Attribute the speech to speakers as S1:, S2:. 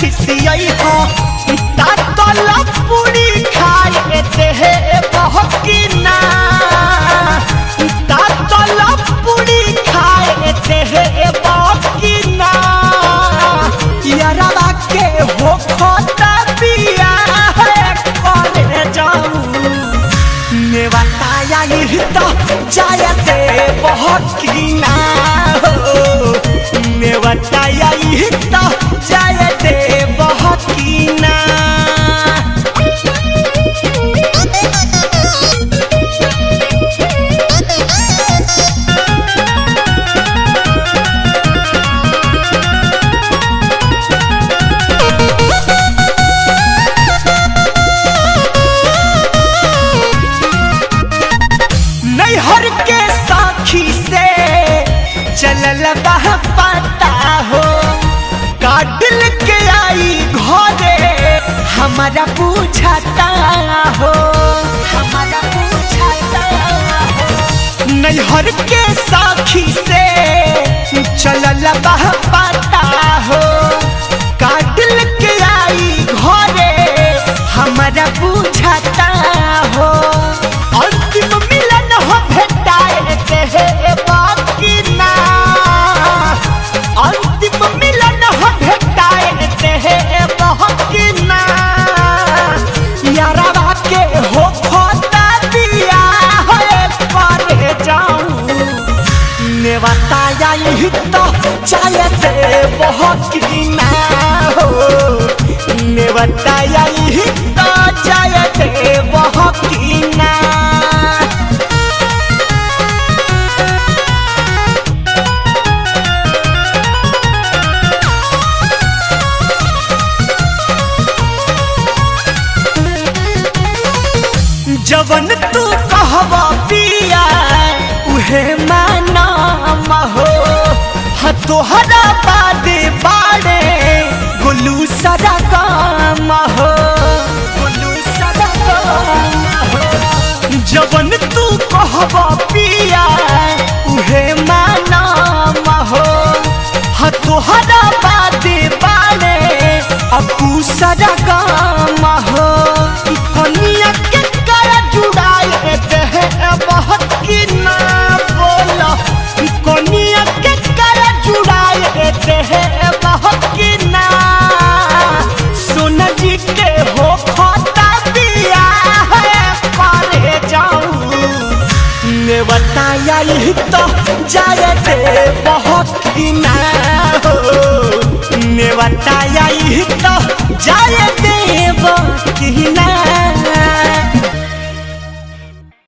S1: खिसियई हो तातल पूरी खाए देहे बहकिना तातल पूरी खाए देहे बहकिना यारवा के हो खोता पिया है करे जाऊं ने बताया ही तो जायते बहकिना ने बताया ही तो जायते बहकिना नैहर के साखी से चलल बह पता हो काटिल के आई घरे हमारा पूछता हो हमारा पूछता हो नैहर के साखी से चलल बह पता हो काटिल के आई घरे हमारा पूछता हो अंतिम मिलन हो भेटाए देहे बहकिना अंतिम मिलन हो भेटाए देहे बहकिना यारवा के हो खोता दिया है करे जाऊं ने बताया ही तो चाहते बहकिना हो ने बताया ही तो चाहते बहकिना जवन तू कहवा पिया उहे माना हो ह तोहरा बादे बाड़े गुलू सदा काम हो गुलू सदा काम हो जवन तू कहवा पिया उहे माना हो ह तोहरा बादे बाड़े अपू सदा काम हो कनिया के जुड़ाए देहे बहकिना बोला कनिया के कर जुड़ाए देहे बहकिना सोना जी के हो खोता दिया है करे जाऊं ने बताया ही तो जाए दे